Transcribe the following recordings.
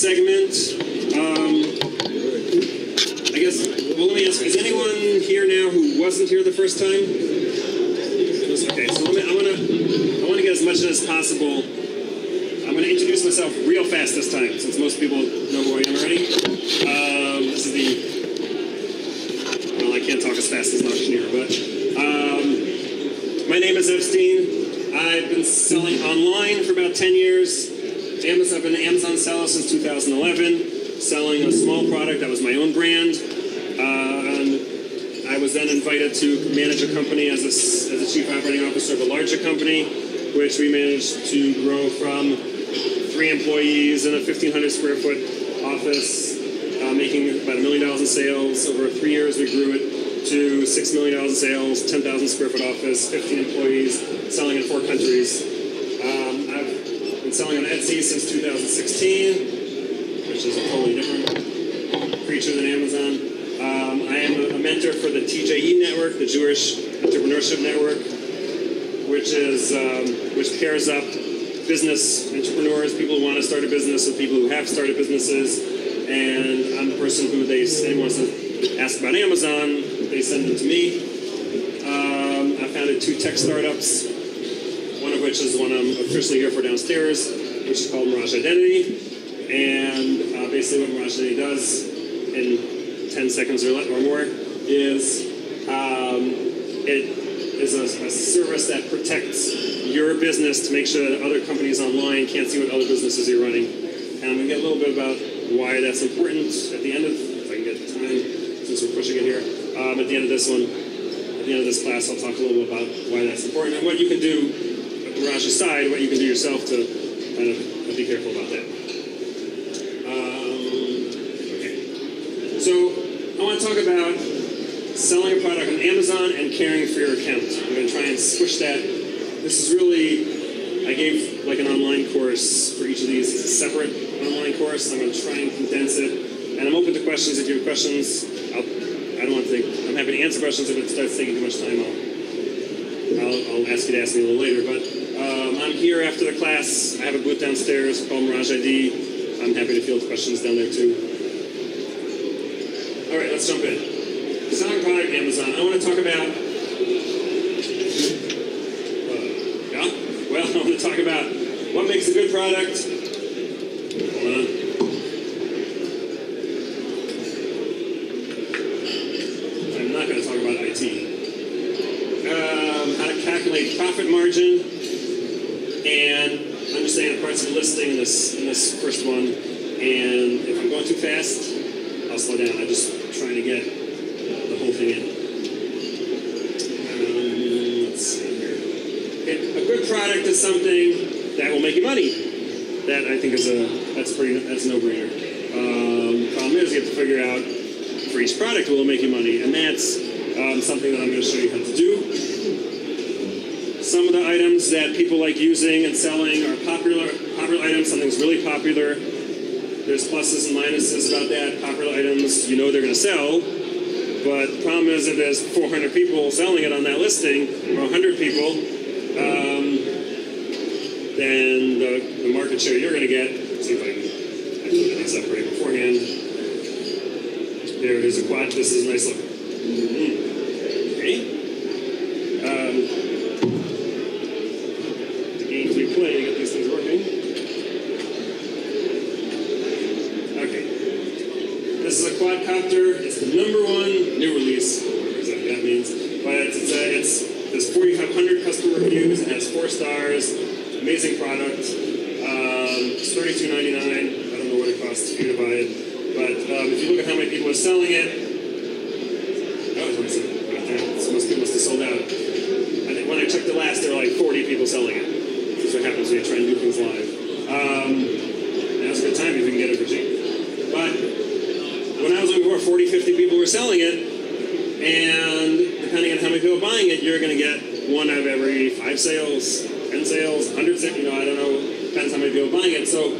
segment. I guess, well, let me ask, is anyone here now who wasn't here the first time? Okay, so I want to get as much as possible. I'm going to introduce myself real fast this time, since most people know who I am already. This is well, I can't talk as fast as an auctioneer, but my name is Epstein. I've been selling online for about 10 years. I've been an Amazon seller since 2011, selling a small product that was my own brand. And I was then invited to manage a company as a chief operating officer of a larger company, which we managed to grow from 3 employees in a 1,500 square foot office, making about $1 million in sales. Over 3 years, we grew it to $6 million in sales, 10,000 square foot office, 15 employees, selling in 4 countries. I've been selling on Etsy since 2016, which is a totally different creature than Amazon. I am a mentor for the TJE Network, the Jewish Entrepreneurship Network, which pairs up business entrepreneurs, people who want to start a business, with people who have started businesses. And I'm the person who anyone wants to ask about Amazon, they send them to me. I founded 2 tech startups, one of which is one I'm officially here for downstairs, which is called Mirage Identity. And basically what Mirage Identity does in 10 seconds or more is it is a service that protects your business to make sure that other companies online can't see what other businesses you're running. And I'm going to get a little bit about why that's important at the end of, if I can get time, since we're pushing it here. At the end of this one, at the end of this class, I'll talk a little bit about why that's important and what you can do, Mirage aside, what you can do yourself to kind of be careful about that. Okay. So I want to talk about selling a product on Amazon and caring for your account. I'm going to try and squish that. This is really, I gave like an online course for each of these. It's a separate online course. I'm going to try and condense it. And I'm open to questions. If you have questions, I'm happy to answer questions. If it starts taking too much time, I'll ask you to ask me a little later. But I'm here after the class. I have a booth downstairs called Mirage ID. I'm happy to field questions down there too. All right, let's jump in. Selling product Amazon. I want to talk about, I want to talk about what makes a good product. Hold on. I'm not going to talk about IT. How to calculate profit margin and understand parts of the listing in this first one. And if I'm going too fast, I'll slow down. I'm just trying to get the whole thing in. Let's see here. Okay, a good product is something that will make you money. That I think is that's a no-brainer. Problem is you have to figure out for each product will it make you money, and that's something that I'm going to show you how to do. Some of the items that people like using and selling are popular items. Something's really popular. There's pluses and minuses about that. Popular items, you know they're going to sell. But the problem is if there's 400 people selling it on that listing, or 100 people, then the market share you're going to get, let's see if I can get these up right beforehand. There is a quad, this is a nice look. Okay. The games we play to get these things working. Okay. This is a quadcopter. It's the #1 new release, whatever that means. But there's 4,500 customer reviews. It has 4 stars. Amazing product. It's $32.99. I don't know what it costs for you to buy it. But if you look at how many people are selling it, most people must have sold out. I think when I checked it last, there were like 40 people selling it. That's what happens when you try and do things live. And that's a good time if you can get it for cheap. But when I was looking for 40, 50 people were selling it, and depending on how many people are buying it, you're going to get 1 out of every 5 sales, 10 sales, 100 sales, I don't know, depends how many people are buying it. So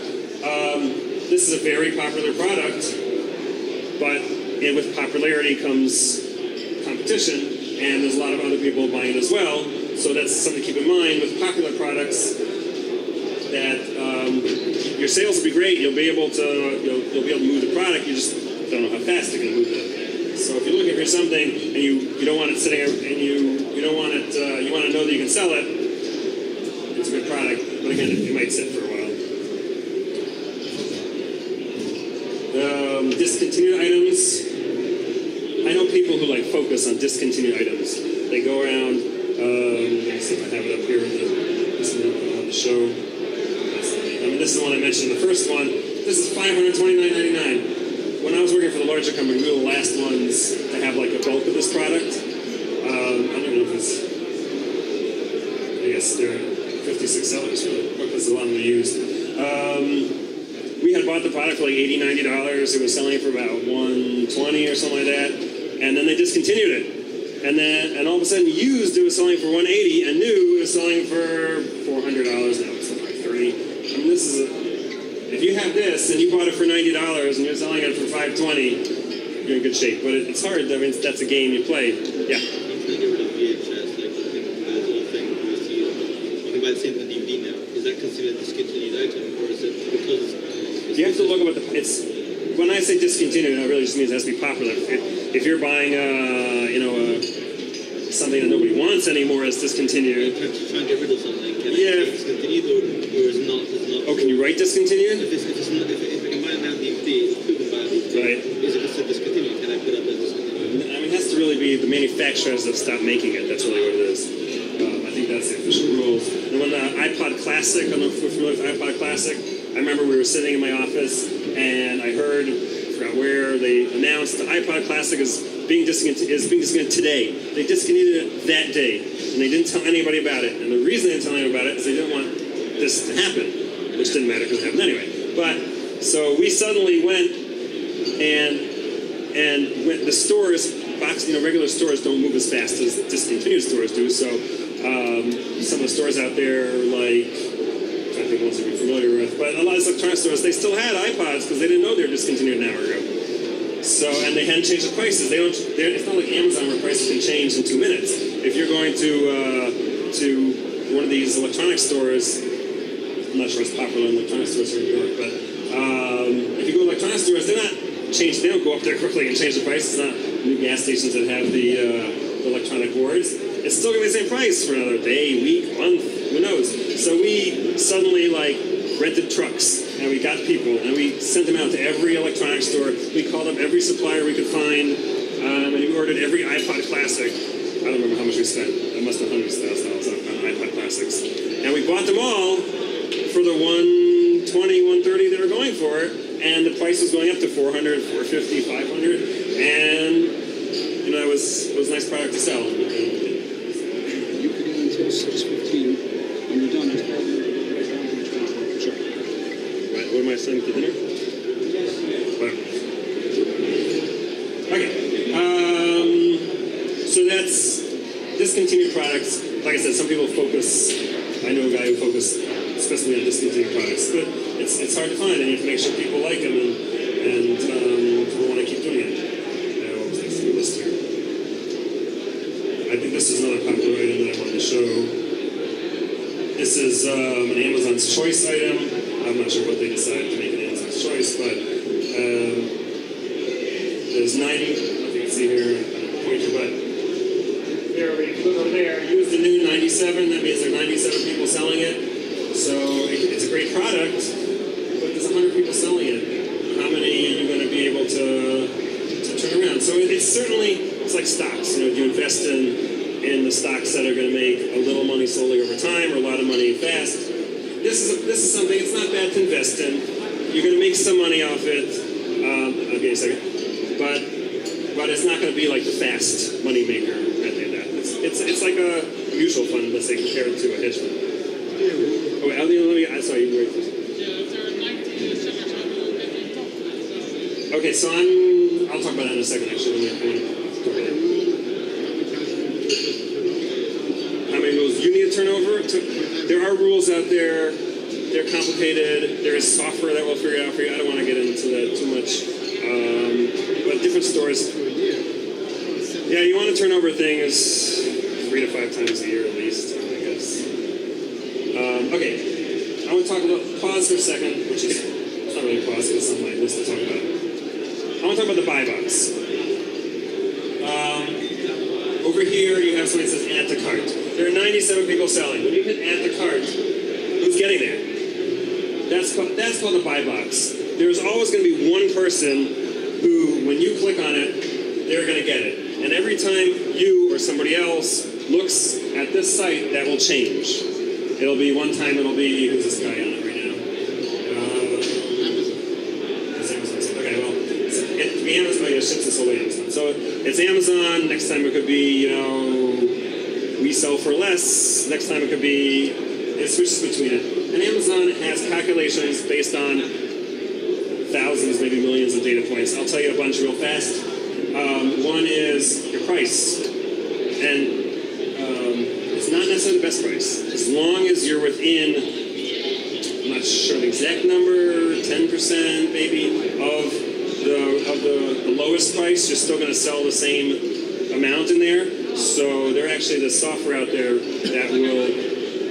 this is a very popular product, but with popularity comes competition, and there's a lot of other people buying it as well. So that's something to keep in mind with popular products. that your sales will be great. You'll be able to you'll be able to move the product. You just don't know how fast you're going to move it. So if you're looking for something and you don't want it sitting and you don't want it you want to know that you can sell it, it's a good product. But again, it might sit for a while. Discontinued items. I know people who like focus on discontinued items. They go around. Let me see if I have it up here. This is on the show. This is the one I mentioned. The first one. This is $529.99. When I was working for the larger company, we were the last ones to have like a bulk of this product. I don't know if it's. I guess there are 56 sellers for it because a lot of them are used. We had bought the product for like $80, $90. It was selling for about $120 or something like that. And then they discontinued it. And all of a sudden used it was selling for $180 and new it was selling for $400. Now it's like $30. I mean, this is if you have this and you bought it for $90 and you're selling it for $520, you're in good shape. But it's hard. I mean, that's a game you play. Yeah. I'm trying to get rid of VHS, like the whole thing we see. You can buy the same on DVD now. Is that considered a discontinued item, or is it because you have to look at what it's. When I say discontinued, it really just means it has to be popular. If you're buying, something that nobody wants anymore, it's discontinued. I'm trying to get rid of something. Can Yeah. I discontinued or is it not? Oh, can you write discontinued? If I can buy it now DVD, who can buy a DVD? Right. Is it considered discontinued? Can I put up as discontinued? I mean, it has to really be the manufacturers that stop making it. That's really what it is. I think that's the official rules. And when the iPod Classic, I don't know if you're familiar with iPod Classic, I remember we were sitting in my office and I heard, I forgot where, they announced the iPod Classic is being discontinued today. They discontinued it that day, and they didn't tell anybody about it. And the reason they didn't tell anybody about it is they didn't want this to happen, which didn't matter because it happened anyway. But so we suddenly went and went, the stores, regular stores don't move as fast as discontinued stores do. So some of the stores out there, like, I think ones you're familiar with, but a lot of electronic stores, they still had iPods because they didn't know they were discontinued an hour ago. So, and they hadn't changed the prices. It's not like Amazon where prices can change in 2 minutes. If you're going to one of these electronic stores, I'm not sure it's popular in electronic stores here in New York, but if you go to electronic stores, they don't go up there quickly and change the price. It's not new gas stations that have the electronic boards. It's still going to be the same price for another day, week, month, who knows. So we suddenly rented trucks and we got people and we sent them out to every electronic store. We called up every supplier we could find and we ordered every iPod Classic. I don't remember how much we spent. It must have hundreds of thousands of dollars on iPod Classics. And we bought them all for the $120, $130 they were going for, and the price was going up to $400, $450, $500, and it was a nice product to sell. You could go until 6:15. When you're done, it's probably sure. What am I saying to dinner? Whatever. Okay. So that's discontinued products. Like I said, some people focus. I know a guy who focuses especially on discontinued products, but it's hard to find, and you have to make sure people like them and people want to keep doing it. What was next on the list here? I think this is another popular item that I wanted to show. This is an Amazon's Choice item. I'm not sure what they decided to make an Amazon's Choice, but there's 90. I don't know if you can see here. Pointer, but there, we put over there. Use the new 97. That means there are 97 people selling it. So it's a great product, but there's 100 people selling it. How many are you going to be able to turn around? So it's like stocks. You invest in the stocks that are going to make a little money slowly over time or a lot of money fast. This is something it's not bad to invest in. You're going to make some money off it. I'll give you a second. But it's not going to be like the fast money maker at the end of that. It's like a mutual fund, let's say, compared to a hedge fund. Oh, wait, I saw you wait first. Okay, so I'll talk about that in a second, actually. How many rules? You need to turn over. There are rules out there. They're complicated. There is software that will figure it out for you. I don't want to get into that too much. But different stores. Yeah, you want to turn over things 3 to 5 times a year at least, I guess. Okay, I I want to talk about, pause for a second, which is, it's not really a pause, because it's on my list to talk about. I want to talk about the buy box. Over here, you have something that says add to cart. There are 97 people selling. When you hit add to cart, who's getting there? That's called a buy box. There's always going to be one person who, when you click on it, they're going to get it. And every time you or somebody else looks at this site, that will change. It'll be one time, it'll be, who's this guy on it right now? It's Amazon. Okay, well, it could be Amazon, it ships this away Amazon. So it's Amazon, next time it could be, we sell for less, next time it could be, it switches between it. And Amazon has calculations based on thousands, maybe millions of data points. I'll tell you a bunch real fast. One is your price. And it's not necessarily the best price. As long as you're within, I'm not sure the exact number, 10% maybe of the lowest price, you're still going to sell the same amount in there. So there are actually the software out there that will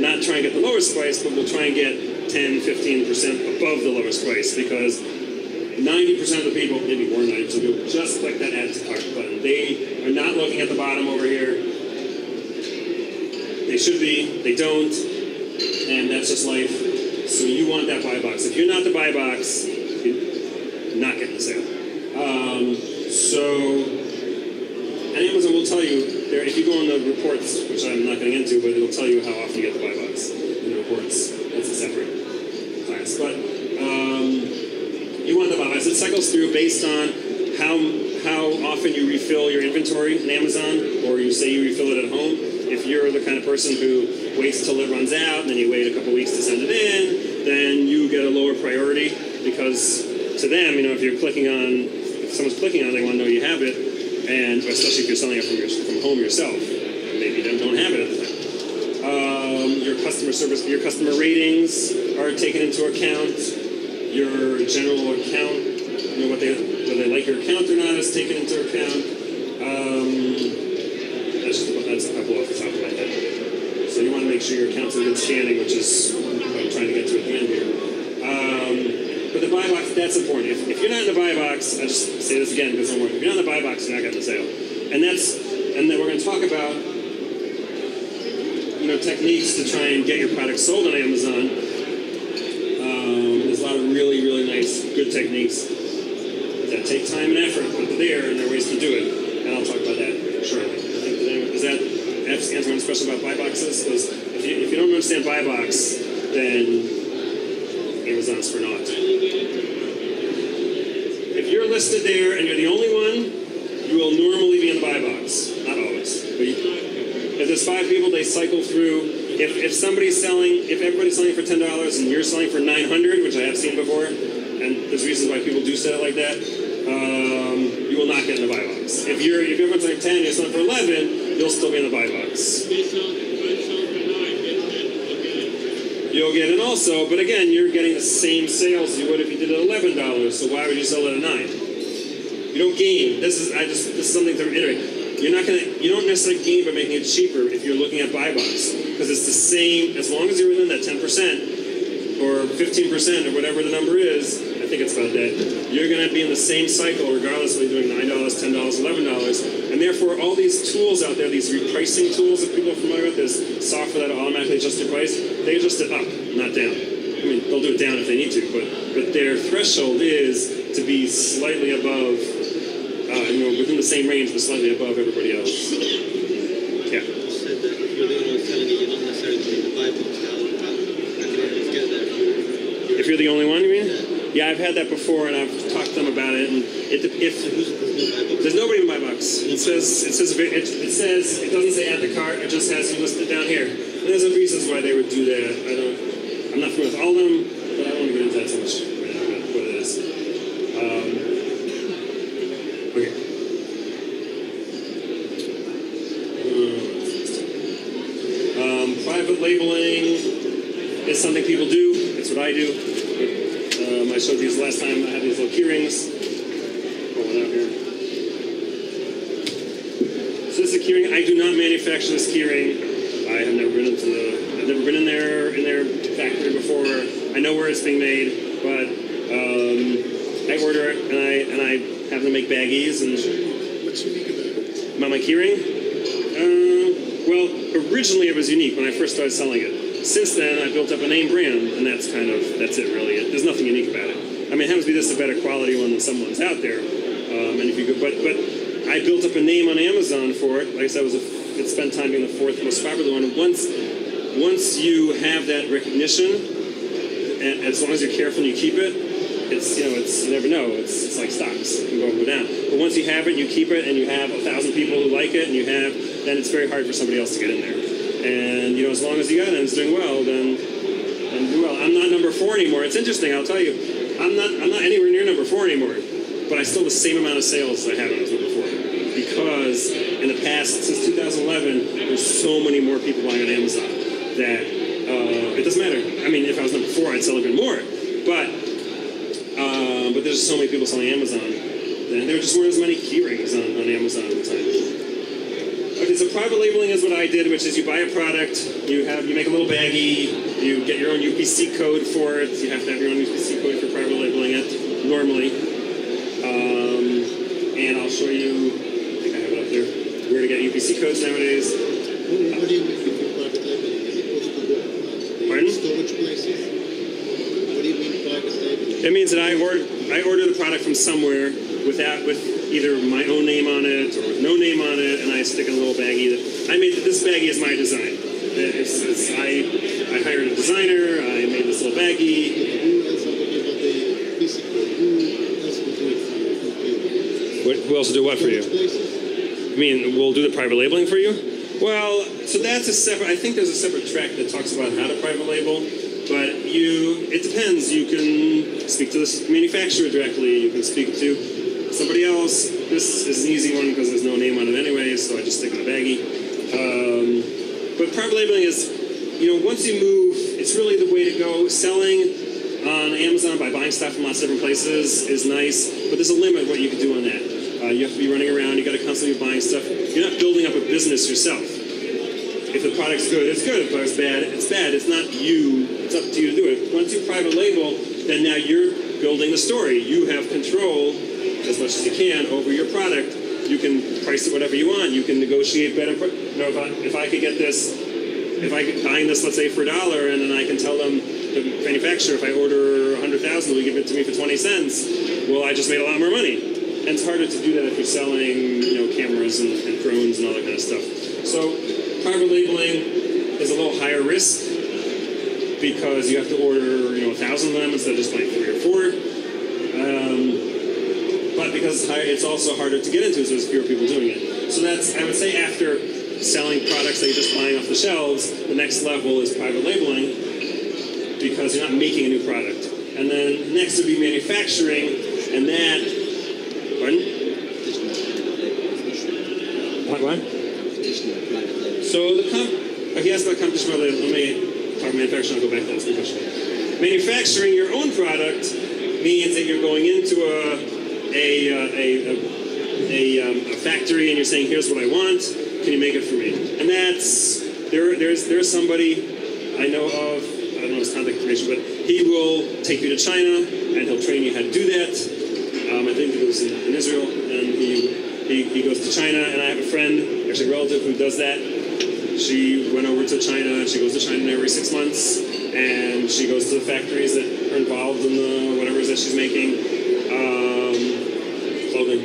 not try and get the lowest price, but will try and get 10, 15% above the lowest price, because 90% of the people, maybe more than 90% of the people, just click that add to cart button. They are not looking at the bottom over here. They should be, they don't, and that's just life. So you want that buy box. If you're not the buy box, you're not getting the sale. And Amazon will tell you, there, if you go on the reports, which I'm not getting into, but it'll tell you how often you get the buy box in the reports. That's a separate class. But you want the buy box. It cycles through based on how often you refill your inventory in Amazon, or you say you refill it at home. If you're the kind of person who waits till it runs out, and then you wait a couple weeks to send it in, then you get a lower priority, because to them, if you're clicking on, if someone's clicking on it, they want to know you have it. And especially if you're selling it from home yourself, maybe they don't have it at the time. Your customer service, your customer ratings are taken into account. Your general account, whether they like your account or not, is taken into account. That's a couple off the top of my head. So you want to make sure your account's in good standing, which is what I'm trying to get to at the end here. But the buy box, that's important. If you're not in the buy box, I just say this again because I'm working. If you're not in the buy box, you're not getting the sale. And then we're going to talk about techniques to try and get your product sold on Amazon. There's a lot of really, really nice, good techniques that take time and effort, but they're there and there are ways to do it. And I'll talk about that shortly. Is that answering one question about buy boxes? Because if you don't understand buy box, then Amazon's for naught. If you're listed there and you're the only one, you will normally be in the buy box. Not always. But if there's 5 people, they cycle through. If somebody's selling, if everybody's selling for $10 and you're selling for $900, which I have seen before, and there's reasons why people do sell it like that, you will not get in the buy box. If everyone's selling 10 and you're selling for 11, you'll still be in the buy box. You'll get it also, but again, you're getting the same sales as you would if you did it at $11. So why would you sell it at $9? You don't gain. This is something to reiterate. You don't necessarily gain by making it cheaper if you're looking at buy box, because it's the same as long as you're within that 10% or 15% or whatever the number is. I think it's about that. You're going to be in the same cycle regardless of whether you're doing $9, $10, $11, and therefore all these tools out there, these repricing tools that people are familiar with, this software that automatically adjusts your price, they adjust it up, not down. I mean, they'll do it down if they need to, but their threshold is to be slightly above, within the same range, but slightly above everybody else. Yeah. You said that if you're the only one selling it, you're not necessarily in the buy box. How can I get that? If you're the only one, you mean? Yeah, I've had that before, and I've talked to them about it. And there's nobody in my box. It doesn't say add the cart. It just has you listed down here. And there's some reasons why they would do that. I'm not familiar with all of them, but I don't want to get into that too much right now about what it is. Okay. Private labeling is something people do. It's what I do. I showed these last time. I had these little key rings. Pull one out here. So this is a key ring. I do not manufacture this key ring. I have never been into the I've never been in their factory before. I know where it's being made, but I order it and I have them make baggies. And What's unique about it? about my keyring, well, originally it was unique when I first started selling it. Since then, I built up a name brand, and that's it really. There's nothing unique about it. I mean, it happens to be this a better quality one than someone's out there. And if you could, but I built up a name on Amazon for it. Like I said, it spent time being the fourth most popular one. And once you have that recognition, and as long as you're careful and you keep it, it's you never know. It's like stocks, it can go up or down. But once you have it, you keep it, and you have 1,000 people who like it, and then it's very hard for somebody else to get in there. And as long as you got it and it's doing well, then do well. I'm not number 4 anymore. It's interesting. I'll tell you, I'm not anywhere near number 4 anymore. But I still have the same amount of sales as I had when I was number 4. Because in the past, since 2011, there's so many more people buying on Amazon that it doesn't matter. I mean, if I was number 4, I'd sell even more. But there's so many people selling Amazon, and there just weren't as many key rings on Amazon at the time. Okay, so private labeling is what I did, which is you buy a product, you make a little baggie, you get your own UPC code for it. You have to have your own UPC code for private labeling it normally. And I'll show you, I think I have it up there, where to get UPC codes nowadays. What do you mean with private labeling? Is it supposed to go Pardon? storage places? What do you mean private labeling? It means that I order the product from somewhere with either my own name on it or with no name on it, and I stick in a little baggie that I made. This baggie is my design. I hired a designer. I made this little baggie. Who else are talking about the physical? Who else will do it for you? Who else will do what for you? Places? I mean, we'll do the private labeling for you? Well, so that's a separate, I think there's a separate track that talks about how to private label, but it depends. You can speak to the manufacturer directly, you can speak to somebody else. This is an easy one because there's no name on it anyway, so I just stick in a baggie. But private labeling is, once you move, it's really the way to go. Selling on Amazon by buying stuff from lots of different places is nice, but there's a limit what you can do on that. You have to be running around, you got to constantly be buying stuff. You're not building up a business yourself. If the product's good, it's good. If the product's bad, it's bad. It's not you, it's up to you to do it. Once you private label, then now you're building the story. You have control, as much as you can, over your product. You can price it whatever you want. You can negotiate better. If I could get this, if I could buying this, let's say for $1, and then I can tell them, the manufacturer, if I order 100,000, will give it to me for 20 cents. Well, I just made a lot more money. And it's harder to do that if you're selling, cameras and drones and all that kind of stuff. So private labeling is a little higher risk because you have to order, 1,000 of them instead of just buying 3 or 4. But because it's higher, it's also harder to get into, so there's fewer people doing it. So that's, I would say, after selling products that you're just buying off the shelves, the next level is private labeling because you're not making a new product. And then next would be manufacturing, and that. Pardon? What? So he asked about competition. Let me talk manufacturing. I'll go back to that question. Manufacturing your own product means that you're going into a factory and you're saying, "Here's what I want. Can you make it for me?" And that's there's somebody I know of. I don't know his contact information, but he will take you to China and he'll train you how to do that. I think it was in Israel, and he goes to China, and I have a friend, actually a relative, who does that. She went over to China, and she goes to China every 6 months, and she goes to the factories that are involved in the whatever it is that she's making, clothing,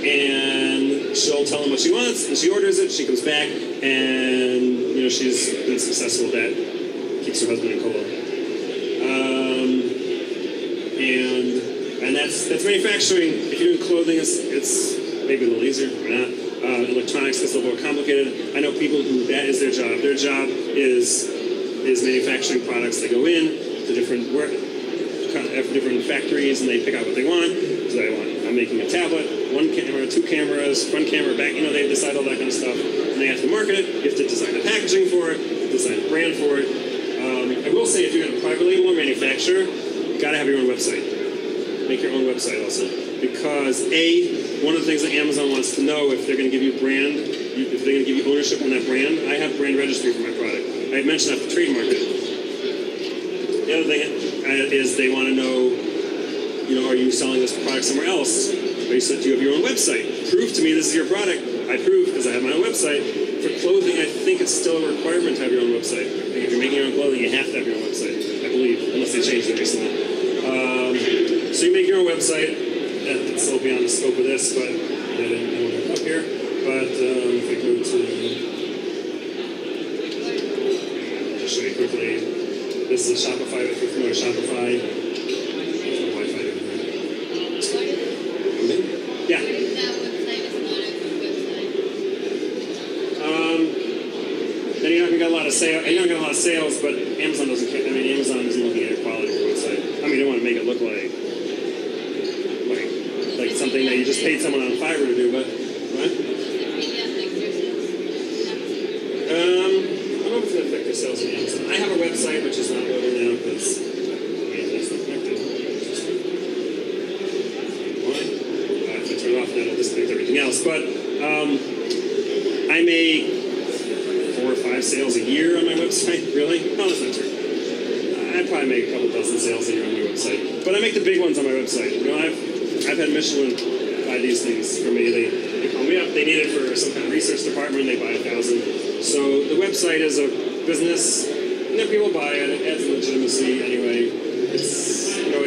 and she'll tell them what she wants, and she orders it, she comes back, and she's been successful at that, keeps her husband in Kolo. And that's manufacturing. If you're doing clothing, it's maybe a little easier or not. Electronics gets a little more complicated. I know people who that is their job. Their job is manufacturing products. They go in to different factories and they pick out what they want. So I'm making a tablet, 1 camera, 2 cameras, front camera, back. They decide all that kind of stuff, and they have to market it. You have to design the packaging for it. You have to design a brand for it. I will say, if you're going to private label or manufacture, you got to have your own website. Make your own website also, because one of the things that Amazon wants to know if they're going to give you if they're going to give you ownership on that brand. I have brand registry for my product. I mentioned I have to trademark it. The other thing is they want to know, are you selling this product somewhere else? Or do you have your own website? Prove to me this is your product. I prove because I have my own website. For clothing, I think it's still a requirement to have your own website. I think if you're making your own clothing, you have to have your own website, I believe, unless they changed it recently. So you make your own website. That'd still beyond the scope of this, but I don't look up here. But if I go to, I'll show you quickly. This is Shopify. If you're familiar with Shopify, there's no Wi-Fi over there. Yeah. That website is not a good website. Then you're not gonna get a lot of sales. You're not gonna get a lot of sales, but Amazon doesn't care. I mean, Amazon isn't looking at the quality of your website. I mean, they want to make it look like something that you just paid someone on Fiverr to do, but what? I don't know if it's gonna affect your sales on Amazon. I have a website which is not loading now because it's not connected. Why? If I turn it off, then it'll disconnect everything else. But I make 4 or 5 sales a year on my website. Really? No, that's not true. I probably make a couple dozen sales a year on my website. But I make the big ones on my website. I've had Michelin buy these things for me. They call me up. They need it for some kind of research department. They buy 1,000. So the website is a business. And then people buy it. It adds legitimacy anyway. It's and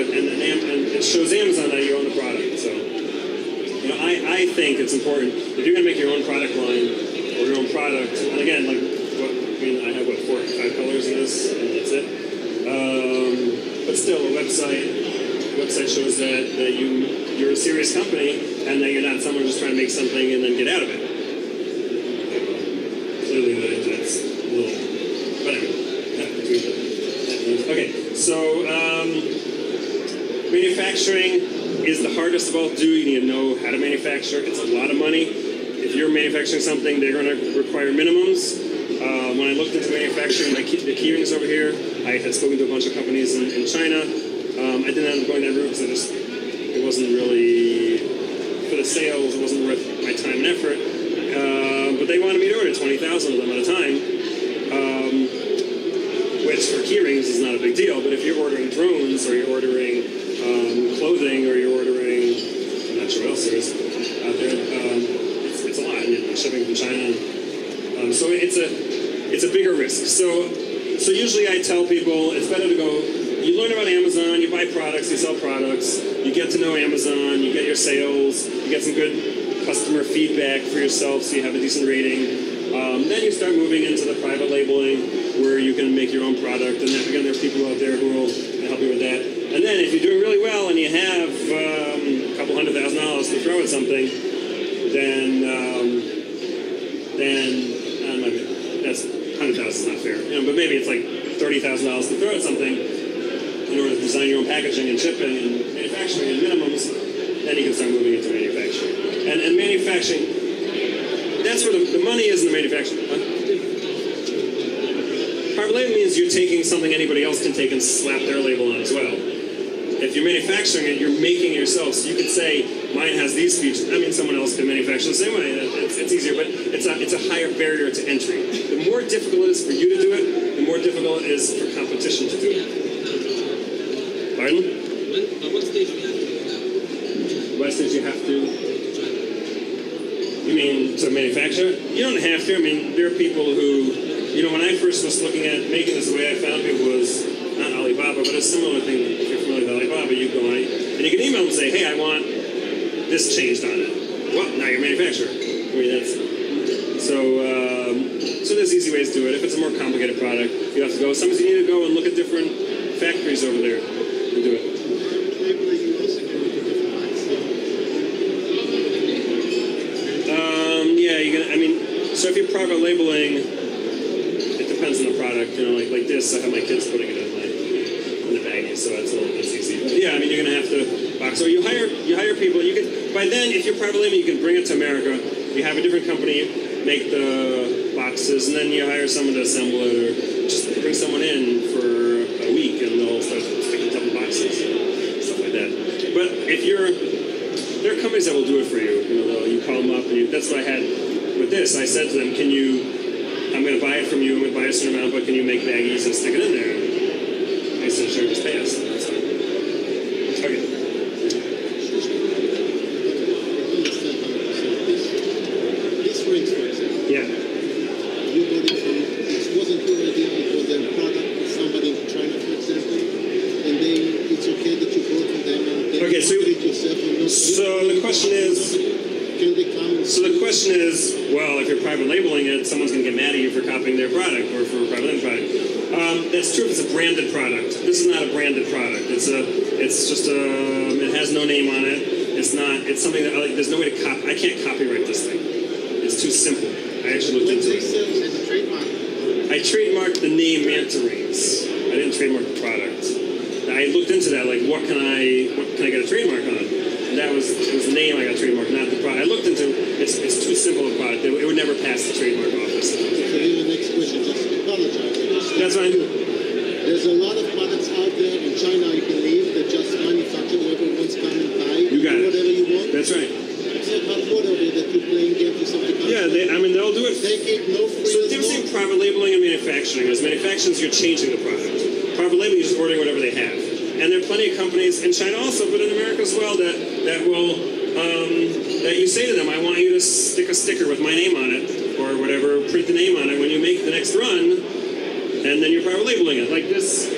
it shows Amazon that you own the product. So I think it's important if you're going to make your own product line or your own product. And again, I have 4 or 5 colors in this, and that's it. But still, a website shows that you're a serious company and that you're not someone just trying to make something and then get out of it. Clearly, that's a little. But anyway, okay. So manufacturing is the hardest of all to do. You need to know how to manufacture. It's a lot of money. If you're manufacturing something, they're going to require minimums. When I looked into manufacturing the keyrings over here, I had spoken to a bunch of companies in China. I didn't end up going that route because it wasn't really, for the sales, it wasn't worth my time and effort. But they wanted me to order 20,000 of them at a time, which for keyrings is not a big deal. But if you're ordering drones or you're ordering clothing or you're ordering, I'm not sure what else there is out there, it's a lot. And shipping from China. So it's a bigger risk. So usually I tell people it's better to go. You learn about Amazon, you buy products, you sell products, you get to know Amazon, you get your sales, you get some good customer feedback for yourself, so you have a decent rating. Then you start moving into the private labeling, where you can make your own product. And then, again, there are people out there who will help you with that. And then if you're doing really well and you have a couple $100,000 to throw at something, then that's $100,000 is not fair. But maybe it's like $30,000 to throw at something in order to design your own packaging and shipping and manufacturing and minimums. Then you can start moving into manufacturing. And manufacturing, that's where the money is in the manufacturing. Private label means you're taking something anybody else can take and slap their label on as well. If you're manufacturing it, you're making it yourself. So you could say, mine has these features. I mean, someone else can manufacture the same way. It's easier, but it's a higher barrier to entry. The more difficult it is for you to do it, the more difficult it is for competition to do it. Pardon? What stage do you have to do that? What stage you have to? You mean to manufacture? You don't have to. I mean, there are people who, when I first was looking at making this, the way I found it was not Alibaba, but a similar thing. If you're familiar with Alibaba, you go on and you can email them and say, hey, I want this changed on it. Well, now you're a manufacturer. I mean, that's so there's easy ways to do it. If it's a more complicated product, you have to go. Sometimes you need to go and look at different factories over there and do it. So if you're private labeling, it depends on the product. Like this, I have my kids putting it in the baggie, so it's easy. But yeah, I mean, you're gonna have to box. So you hire people. You can by then, if you're private labeling, you can bring it to America. You have a different company make the boxes, and then you hire someone to assemble it, or just bring someone in for a week, and they'll start sticking double boxes, stuff like that. But there are companies that will do it for you. You call them up, and that's what I had with this. I said to them, can you I'm going to buy it from you. I'm going to buy a certain amount, but can you make baggies and stick it in there? I said, sure, just pay us. That's fine. Okay. This rings, for example. Yeah. You got it from, it wasn't your idea, it was a product of somebody in China, for example, and it's okay that you bought from them and they Okay, so- market it yourself and not. So the question is, Can they come? so the question is, well, if you're private labeling it, someone's going to get mad at you for copying their product or for a private label product. That's true if it's a branded product. This is not a branded product. It has no name on it. It's something that, like, there's no way to copy. I can't copyright this thing. It's too simple. I actually looked When into they it. sell as a trademark, I trademarked the name Manta Rings. I didn't trademark the product. I looked into that, like, what can I get a trademark on? And it was the name I got trademarked, not the product. I looked into it's too simple a product. It would never pass the trademark office. so then the next question, just apologize. That's fine. There's a lot of products out there in China, I believe, that just manufacture whoever wants come and buy You got it. whatever you want. That's right. It's not hard water that you're playing games with something. Yeah, they'll do it. Take it, no free. So the difference between private labeling and manufacturing is manufacturing is you're changing the product. Private labeling is just ordering whatever they have. And there are plenty of companies in China also, but in America as well, that will that you say to them, I want you to stick a sticker with my name on it or whatever, print the name on it when you make the next run, and then you're private labeling it like this. If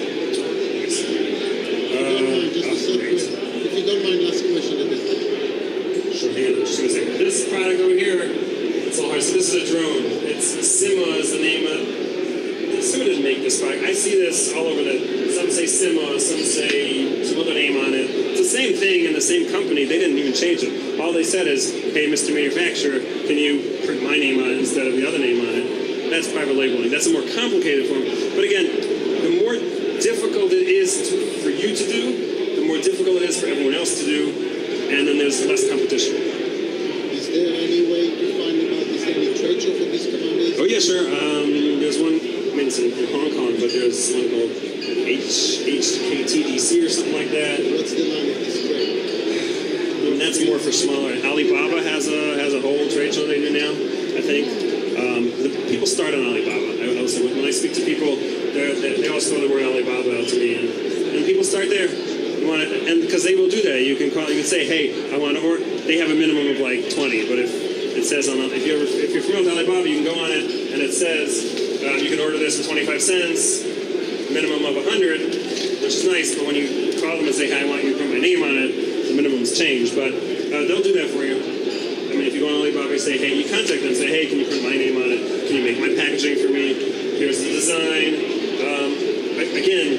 you don't mind, last question at this time. Sure, hang on, just gonna say this product over here. It's all hard. So this is a drone. It's Sima is the name of. Sima didn't make this product. I see this all over some say Sima, some say some other name on it. It's the same thing in the same company. They didn't even change it. All they said is, hey, Mr. Manufacturer, can you print my name on it instead of the other name on it? That's private labeling. That's a more complicated form. But again, the more difficult it is for you to do, the more difficult it is for everyone else to do, and then there's less competition. Is there any way to find about this, any trade show for these commanders? Oh yeah, sure. There's one. I mean, it's in Hong Kong, but there's one called HKTDC or something like that. What's the line of this trade? And that's more for smaller. Alibaba has a whole trade show they do now. I think the people start on Alibaba. I would say when I speak to people, they always throw the word Alibaba out to me, and people start there. You want it, and because they will do that, you can call. You can say, hey, I want to order. They have a minimum of like 20, but if it says if you're familiar with Alibaba, you can go on it and it says you can order this for 25 cents, minimum of 100, which is nice. But when you call them and say, hey, I want you to put my name on it, the minimum's changed. But they'll do that for you. I mean, if you go on Alibaba and say, hey, you contact them and say, hey, can you print my name on it? Can you make my packaging for me? Here's the design. Again,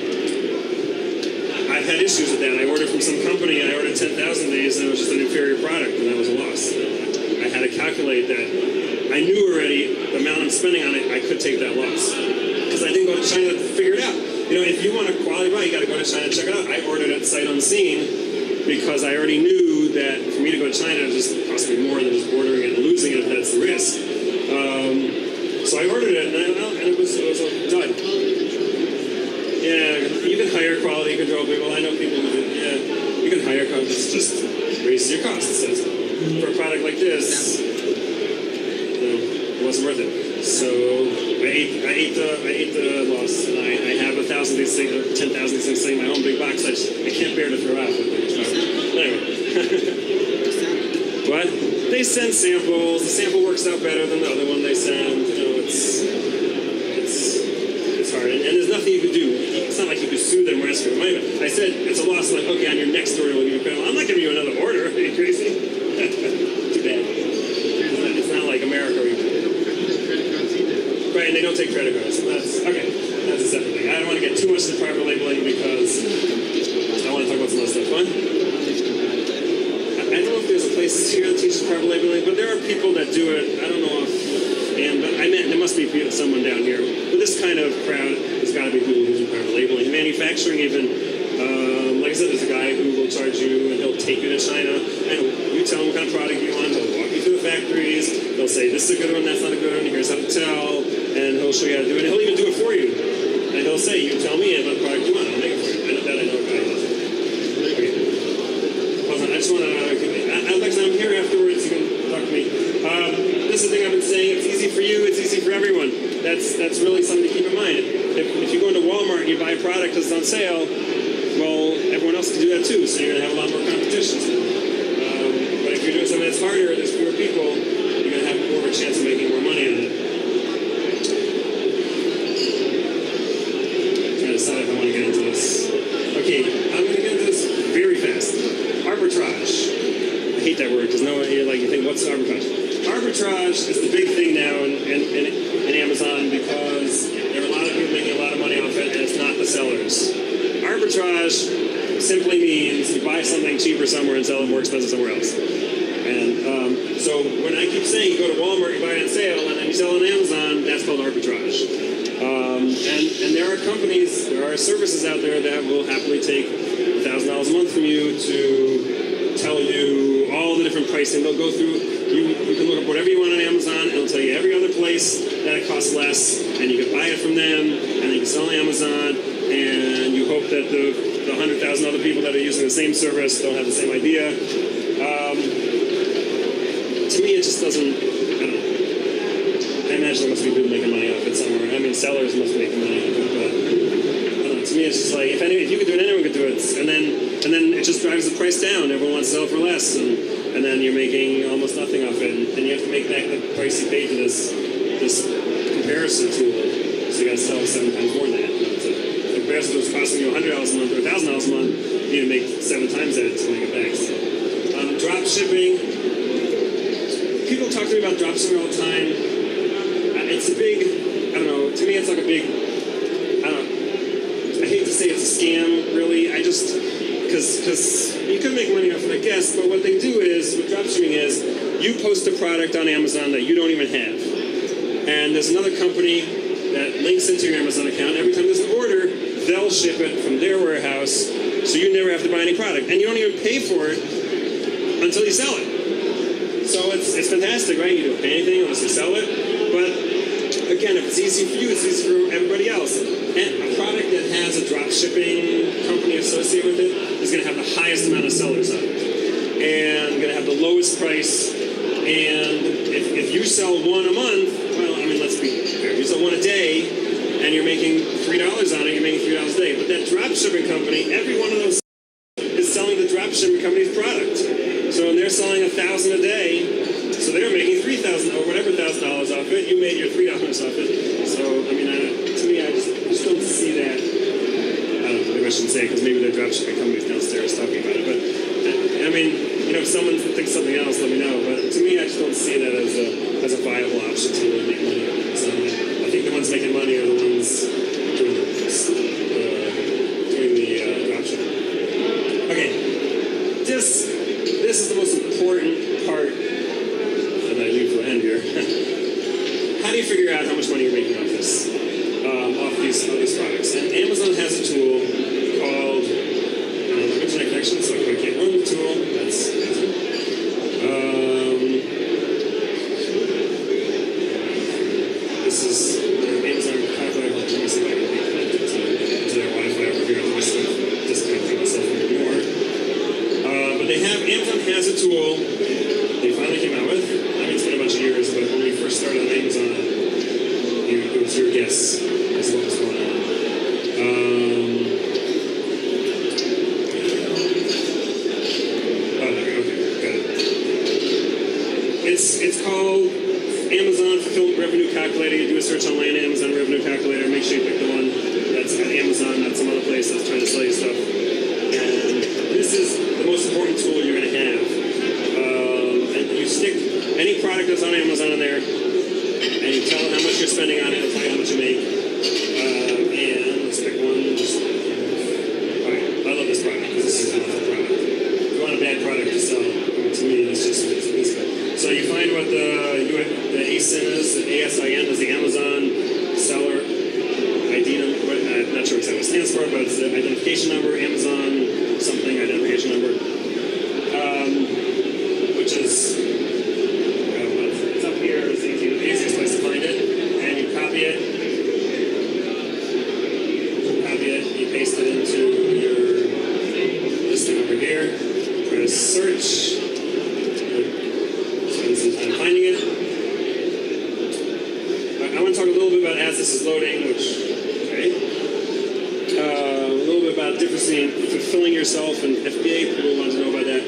I've had issues with that. I ordered from some company and I ordered 10,000 of these and it was just an inferior product and that was a loss. I had to calculate that. I knew already the amount I'm spending on it, I could take that loss. Because I didn't go to China to figure it out. You know, if you want a quality buy, you got to go to China and check it out. I ordered it sight unseen because I already knew that for me to go to China, it just cost me more than just ordering it and losing it if that's the risk. So I ordered it and it was a dud. Yeah, you can hire quality control people. I know people who do. Yeah, you can hire coaches. Just raises your costs. For a product like this, it wasn't worth it. So I ate the loss. And I have 1,000 of these things, 10,000 of these things sitting in my own big box. I can't bear to throw out. Anyway, what? They send samples. The sample works out better than the other one they send. You know, it's hard, and there's nothing you could do. It's not like you could sue them or ask for money. I said it's a loss. Like, okay, on your next order, we'll give you credit. I'm not giving you another order. Are you crazy? Too bad. It's not like America. Right, and they don't take credit cards. That's okay. That's a separate thing. I don't want to get too much into private labeling because I want to talk about some other stuff. Fun. I don't know if there's a place here that teaches private labeling, but there are people that do it. I don't know if. But I meant there must be someone down here. But this kind of crowd has got to be people who do private labeling. Manufacturing even, like I said, there's a guy who will charge you and he'll take you to China and you tell him what kind of product you want. He'll walk you through the factories. He'll say, this is a good one, that's not a good one, here's how to tell. And he'll show you how to do it. And he'll even do it for you. And he'll say, you tell me what product you want, I'll make it for you. I know that, I know a guy does it. Okay. Well, I just want to, Alex, I'm here afterwards, you can talk to me. This is the thing I've been saying, it's easy for you, it's easy for everyone. that's really something to keep in mind. If you go into Walmart and you buy a product that's on sale, well, everyone else can do that too, so you're going to have a lot more competition. But if you're doing something that's harder, there's fewer people, you're going to have more of a chance of making more money on it. I'm trying to decide if I want to get into this. Okay, I'm going to get into this very fast. Arbitrage. I hate that word because you think, what's arbitrage? Arbitrage is the big thing now in Amazon because there are a lot of people making a lot of money off it, and it's not the sellers. Arbitrage simply means you buy something cheaper somewhere and sell it more expensive somewhere else. And so when I keep saying you go to Walmart, you buy it on sale, and then you sell it on Amazon, that's called arbitrage. And there are companies, there are services out there that will happily take $1,000 a month from you to tell you all the different pricing. They'll go through, you can look up whatever you want on Amazon, and it'll tell you every other place that it costs less, and you can buy it from them, and you can sell on Amazon, and you hope that the 100,000 other people that are using the same service don't have the same idea. To me, it just doesn't, I don't know. I imagine there must be people making money off it somewhere. I mean, sellers must be making money off it, but I don't know. To me, it's just like, if you could do it, anyone could do it. And then it just drives the price down. Everyone wants to sell for less, and then you're making almost nothing off it. And you have to make back the price you paid for this comparison tool. So you got to sell 7 times more than that. So the comparison tool is costing you $100 a month or $1,000 a month. You need to make 7 times that to make it back. So, drop shipping. People talk to me about drop shipping all the time. It's a big, I don't know, to me it's like a big, I hate to say it's a scam, really. Because you could make money off it, I guess, but what they do is, what dropshipping is, you post a product on Amazon that you don't even have. And there's another company that links into your Amazon account. Every time there's an order, they'll ship it from their warehouse, so you never have to buy any product. And you don't even pay for it until you sell it. So it's fantastic, right? You don't pay anything unless you sell it. But again, if it's easy for you, it's easy for everybody else. And a product that has a drop shipping company associated with it is going to have the highest amount of sellers on it. And going to have the lowest price. And if you sell one a month, well, I mean, let's be fair. If you sell one a day and you're making $3 on it, you're making $3 a day. But that drop shipping company, every one of those is selling the drop shipping company's product. So they're selling 1,000 a day, so they're making $3,000 or whatever $1,000 off it. You made your $3 off it. So I mean, to me, I just don't see that. I don't know. Maybe I shouldn't say it because maybe they're dropshipping companies downstairs talking about it. But I mean, if someone thinks something else, let me know. But to me, I just don't see that as a viable option to really make money on it. So I think the ones making money are the ones doing the dropshipping. Okay, this is the most important part that I leave for the end here. How do you figure out how much money you're making off this, off these products? And Amazon has a tool called internet connection, so I can't run the tool. That's amazing. This is Amazon calculator. Let me see if I can connect it to their Wi-Fi over here. I'm just disconnecting myself even more. But Amazon has a tool they finally came out with. I mean, it's been a bunch of years, but when we first started on Amazon, it was your guess as to what was going on. There we go. Okay, got it. It's called Amazon Fulfillment Revenue Calculator. You do a search online, Amazon Revenue Calculator. Make sure you pick the one that's at Amazon, not some other place that's trying to sell you stuff. And this is the most important tool you're going to have. And you stick any product that's on Amazon in there, and you tell them how much you're spending on it, it'll tell you how much you make. And let's pick one. Alright, I love this product because this is an awful product. If you want a bad product to sell, to me, it's just it's good. So you find what the ASIN is. The ASIN is the Amazon seller ID number. I'm not sure exactly what it stands for, but it's the identification number, Amazon something identification number, which is it's up here. It's the easiest place to find it, and you copy it, you paste it into your listing over here. Press search. Spend some time finding it. I want to talk a little bit about this is loading, which, okay. A little bit about the difference between fulfilling yourself and FBA. People want to know about that.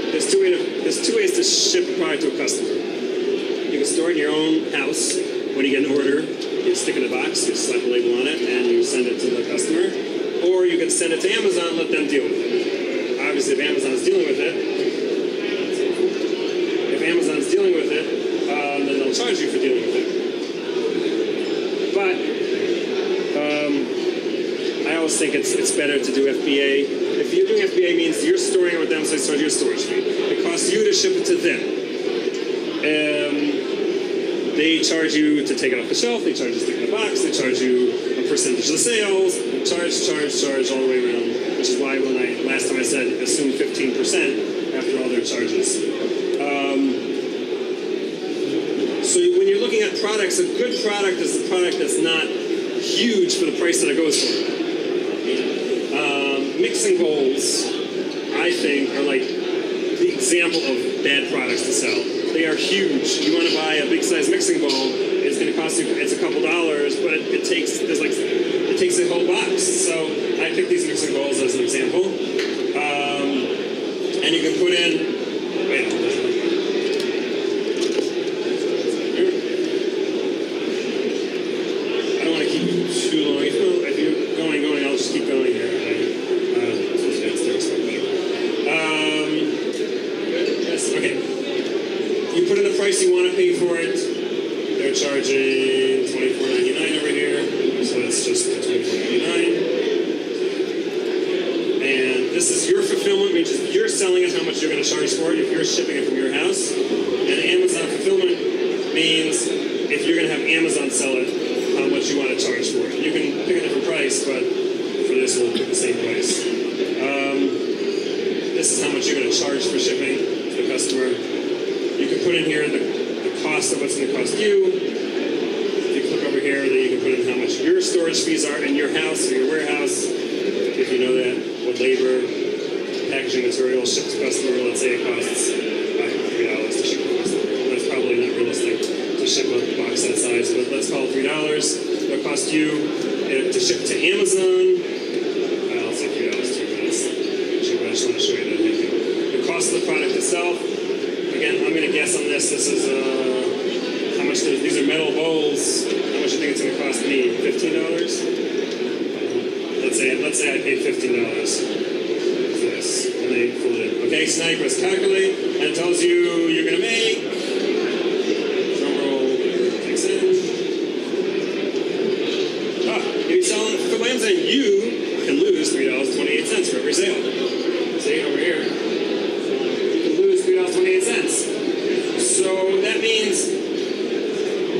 There's two ways to ship a product to a customer. You can store it in your own house. When you get an order, you stick it in a box, you slap a label on it, and you send it to the customer. Or you can send it to Amazon and let them deal with it. Obviously, if Amazon's dealing with it, then they'll charge you for dealing with it. But I always think it's better to do FBA. If you're doing FBA, means you're storing it with them, so they charge you a storage fee. It costs you to ship it to them. They charge you to take it off the shelf. They charge you to stick it in a box. They charge you a percentage of the sales. Charge all the way around. Which is why last time I said assume 15% after all their charges. So when you're looking at products, a good product is a product that's not huge for the price that it goes for. Mixing bowls, I think, are like the example of bad products to sell. They are huge. You want to buy a big size mixing bowl, it's going to cost you, it's a couple dollars, but it takes a whole box. So I picked these mixing bowls as an example. And you can put in, I don't want to keep you too long. If you're going, I'll just keep going here. Yes, okay. You put in the price you want to pay for it. They're charging $24.99 over here, so it's just $24.99. And this is your fulfillment, which is you're selling it how much you're going to charge for it if you're shipping it from your house. And Amazon fulfillment means if you're going to have Amazon sell it, how much you want to charge for it. You can pick a different price, but for this we'll pick the same price. This is how much you're going to charge for shipping to the customer. You can put in here the cost of what's going to cost you. If you click over here, then you can put in how much your storage fees are in your house or your warehouse. If you know that, what labor, packaging material, shipped to customer, let's say it costs $3 to ship to customer. That's probably not realistic to ship a box that size, but let's call it $3. It'll cost you to ship to Amazon. I'll say $3 too, but it's cheaper. I just want to show you that. The cost of the product itself. Again, I'm going to guess on this. This is how much these are metal bowls. How much do you think it's going to cost me? $15? Let's say I paid $15 for this, and they pulled it in. Okay, so now you press calculate, and it tells you you're going to make. Drum roll, kicks in. If you sell it for Amazon, you can lose $3.28 for every sale. See over here. $3.28. So that means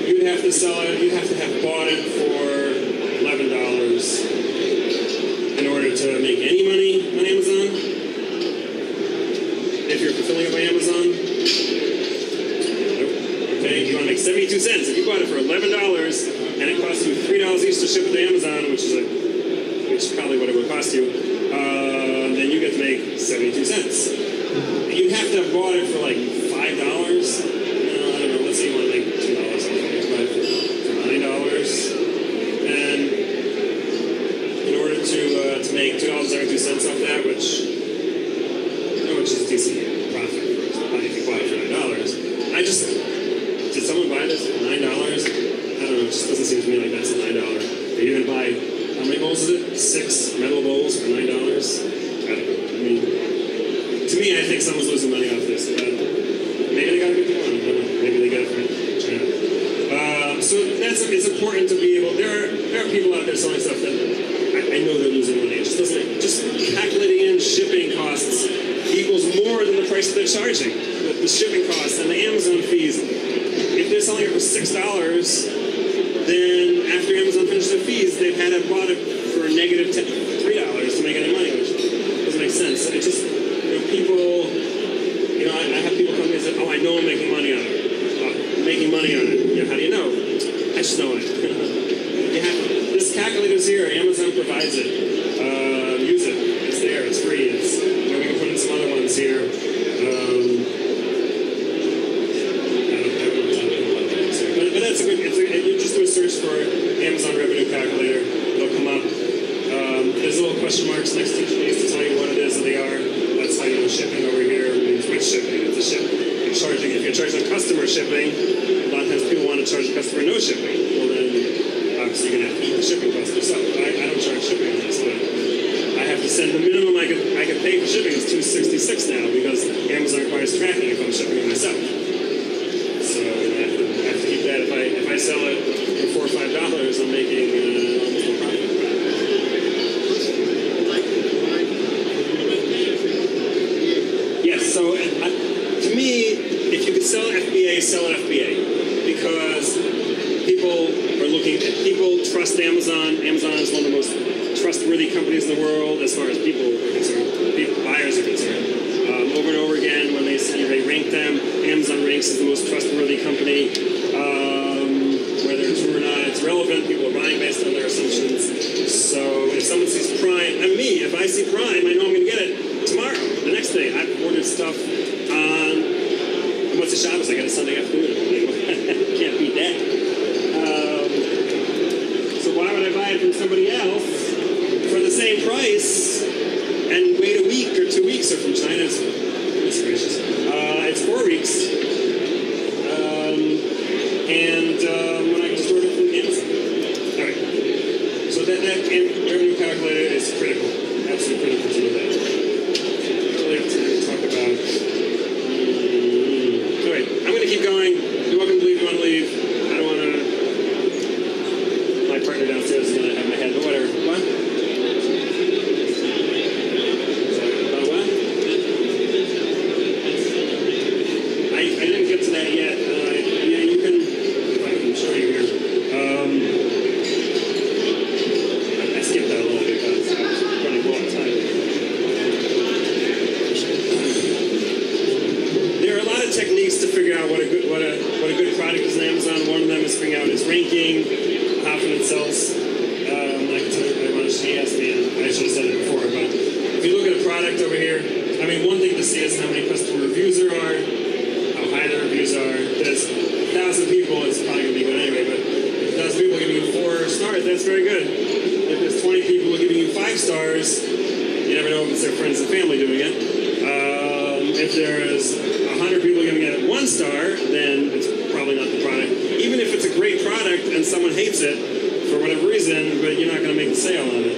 you'd have to sell it, you'd have to have bought it for $11 in order to make any money on Amazon. If you're fulfilling it by Amazon. Nope. Okay, you want to make 72 cents. If you bought it for $11 and it costs you $3 each to ship it to Amazon, which is probably what it would cost you, then you get to make 72 cents. You'd have to have bought it for like $5. I don't know. Let's say you want to make $2 off it, but for $9. And in order to make $2.72 off that, which is a decent profit for if you bought it for $9. Did someone buy this for $9? I don't know. It just doesn't seem to me like that's a $9. Are you going to buy how many bowls is it? 6 metal bowls for $9? I don't know. To me, I think someone's losing money off this. Maybe they got a good deal on it. I don't know. Maybe they got it from China. So it's important to be able. There are people out there selling stuff that I know they're losing money. It just doesn't. Just calculating in shipping costs equals more than the price that they're charging. The shipping costs and the Amazon fees. If they're selling it for $6, then after Amazon finishes their fees, they've had to bought it for -$3 to make any money, which doesn't make sense. It just people, I have people come in and say, oh, I know I'm making money on it. I'm making money on it. How do you know? I just know it. This calculator's here. Amazon provides it. Use it. It's there. It's free. We can put in some other ones here. But that's a good. You just do a search for Amazon charge the customer shipping. A lot of times people want to charge the customer no shipping. Well, then obviously you're going to have to eat the shipping cost yourself. I don't charge shipping on this, but I have to send the minimum I could pay for shipping is $266 now because Amazon requires tracking if I'm shipping it myself. So I have to keep that. If I sell it for $4 or $5, I'm making almost no profit. Yes. So to me, if you could sell FBA, sell it FBA because people trust Amazon. Amazon is one of the most trustworthy companies in the world as far as people are concerned, buyers are concerned. Over and over again, when they rank them, Amazon ranks as the most trustworthy company. Whether it's true or not, it's relevant. People are buying based on their assumptions. So if someone sees Prime, and me, if I see Prime, I know I'm going to get it tomorrow, the next day. I've ordered stuff on what's the Shabbos? I got a Sunday afternoon. Can't beat that. So why would I buy it from somebody else for the same price and wait a week or 2 weeks? Or from China, it's gracious. It's 4 weeks. When I can just order it from Amazon. All right. So that and revenue calculator is critical. Absolutely critical to do that. I really have to talk about. All right. I'm going to keep going. You're welcome to leave. You want to leave? I don't want to. My partner downstairs is going to have my head, but whatever. What? About what? I didn't get to that yet. Yeah, you can. I can show you here. I skipped that a little bit because I was running low on time. There are a lot of techniques to figure out what a good product is on Amazon. One of them is figuring out its ranking, how often it sells. She asked me, and I should have said it before, but if you look at a product over here, I mean, one thing to see is how many customer reviews there are, how high the reviews are. There's 1,000 people, it's probably going to be good anyway, but if 1,000 people are giving you 4 stars, that's very good. If there's 20 people giving you 5 stars, you never know if it's their friends and family doing it. If there's 100 people giving it 1 star, then it's probably not the product. Even if it's a great product and someone hates it, for whatever reason, but you're not going to make the sale on it.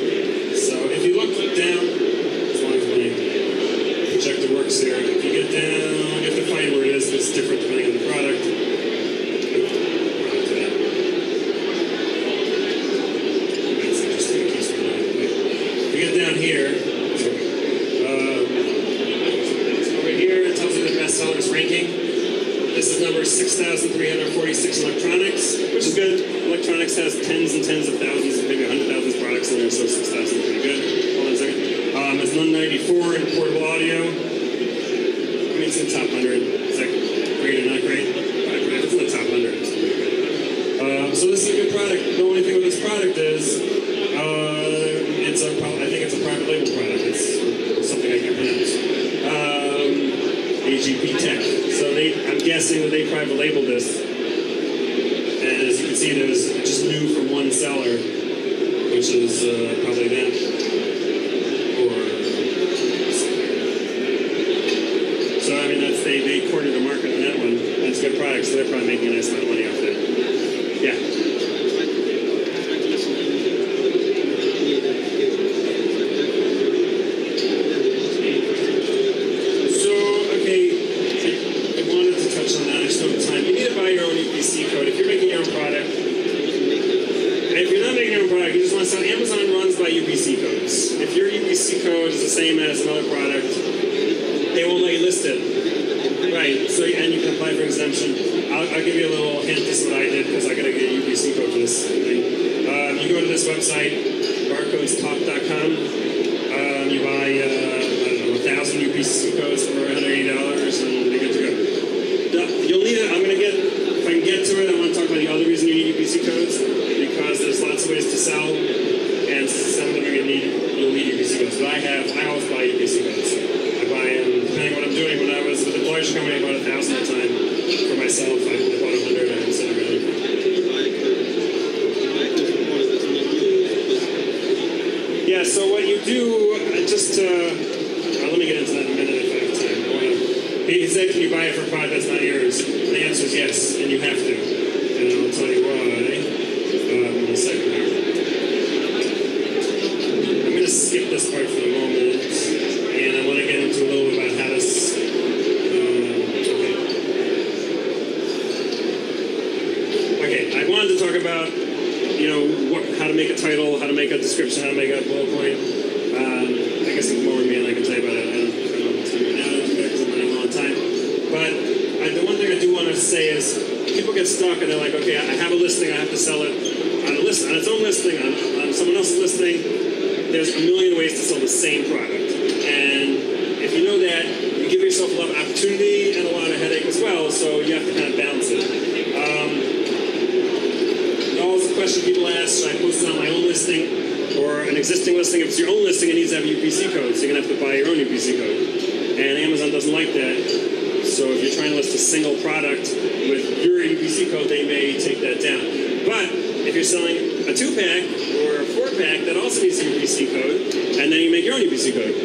So if you look down, as long as my projector works here, if you get down, you have to find where it is. It's different depending on the product. That's interesting. If you get down here, over here, it tells you the bestsellers ranking. This is number 6,346 electronics, which is good. Electronics has tens and tens of thousands, maybe 100,000 products in there, so 6,000 is pretty good. Hold on a second. It's 194 in portable audio. I mean, it's in the top 100. Is that great or not great? It's in the top 100. It's pretty good. So this is a good product. The only thing with this product is, I think it's a private label product. It's something I can't pronounce. AGP Tech. So I'm guessing that they private labeled this. And as you can see, there's just new from one seller, which is probably them. Or so I mean they cornered the market on that one. That's a good product, so they're probably making a nice amount of money off that. Yeah. So Amazon runs by UPC codes. If your UPC code is the same as another product, they won't let you list it. Right, so and you can apply for exemption. I'll give you a little hint. This is what I did because I got to get a UPC code for this thing. You go to this website, barcodestalk.com. You buy, 1,000 UPC codes for $180 and you're good to go. You'll need it. If I can get to it, I want to talk about the other reason you need UPC codes, because there's lots of ways to sell, and some of them you'll need UPC codes. But I always buy UPC codes. I buy them, depending on what I'm doing. When I was with the Deutsche company, I bought 1,000 at a time. For myself, I bought 100, I consider it. Yeah, so what you do, let me get into that in a minute if I have time. He said, can you buy it for a product that's not yours? And the answer is yes, and you have to. And I'll tell you why in a second here. I'm going to skip this part for the moment, and I want to get into a little bit about how to... Okay, I wanted to talk about, how to make a title, how to make a description, how to make a bullet point. I guess it's more than me, and I can tell you about it. I don't know what's going on now because I'm running a long time. But the one thing I do want to say is people get stuck and they're like, okay, I have a listing, I have to sell it on its own listing, on someone else's listing. There's a million ways to sell the same product. And if you know that, you give yourself a lot of opportunity and a lot of headache as well, so you have to kind of balance it. Always the question people ask, should I post it on my own listing or an existing listing? If it's your own listing, it needs to have a UPC code, so you're going to have to buy your own UPC code. And Amazon doesn't like that. So if you're trying to list a single product with your UPC code, they may take that down. But if you're selling a 2-pack or a 4-pack, that also needs a UPC code, and then you make your own UPC code.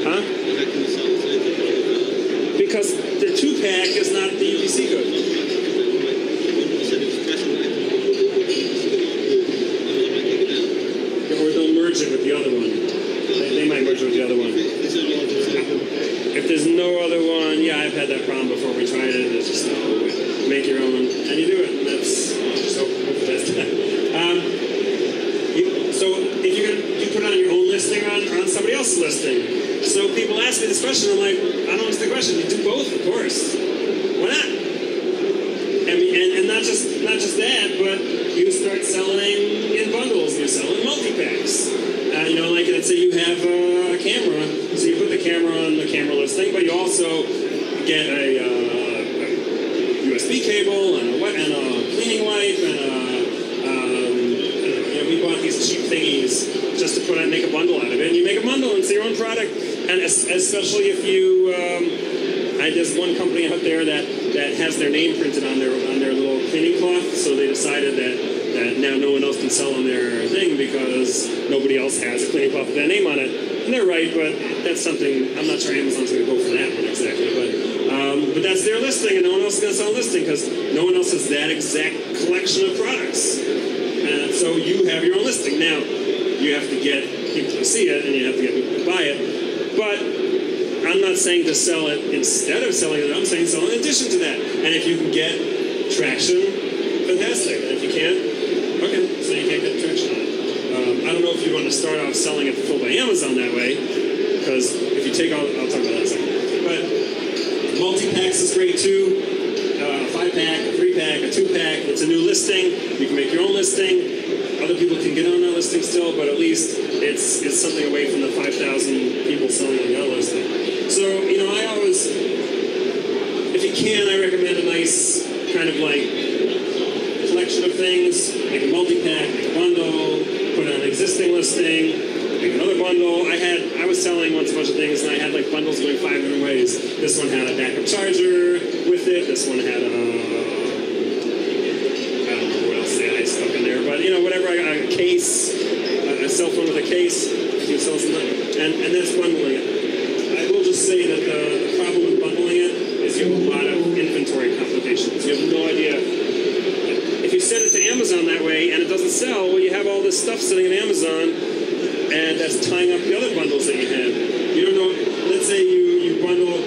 Huh? Because the 2-pack is not the UPC code. Or they'll merge it with the other one. They might merge it with the other one. If there's no other one, yeah, I've had that problem before. We tried it. It's just make your own, and you do it. And that's just hope for the best. So if you put it on your own listing or on somebody else's listing. So people ask me this question. I'm like, I don't understand the question. You do both, of course. Why not? And not just that, but you start selling in bundles. You're selling multi-packs. Like let's say you have a camera, so you put the camera on the camera listing, but you also get a USB cable and a cleaning wipe and we bought these cheap thingies just to make a bundle out of it. And you make a bundle and it's your own product, and especially if you, there's one company out there that has their name printed on their little cleaning cloth, so they decided that now no one else can sell on their thing because nobody else has a cleaning cloth with their name on it. And they're right, but that's something, I'm not sure Amazon's going to go for that one exactly, but that's their listing, and no one else is going to sell a listing because no one else has that exact collection of products. And so you have your own listing. Now, you have to get people to see it, and you have to get people to buy it. But I'm not saying to sell it instead of selling it, I'm saying sell in addition to that. And if you can get traction, fantastic. And if you can't, okay, so you can't get traction on it. I don't know if you want to start off selling it full by Amazon that way, because if you take all, I'll talk about that in a second. But multi-packs is great too. A 5-pack, a 3-pack, a 2-pack. It's a new listing. You can make your own listing. Other people can get on that listing still, but at least it's something away from the 5,000 people selling on the other listing. So, I always, if you can, I recommend a nice kind of like collection of things, make a multi-pack, make a bundle, put on an existing listing, make another bundle. I was selling once a bunch of things, and I had like bundles going 5 different ways. This one had a backup charger with it. This one had I don't know what else they had stuck in there, but whatever, a case, a cell phone with a case. You sell something, and that's bundling it. I will just say that the problem with bundling it is you have a lot of inventory complications. You have no idea. If you send it to Amazon that way and it doesn't sell, well, you have all this stuff sitting in Amazon, and that's tying up the other bundles that you have. You don't know, let's say you bundle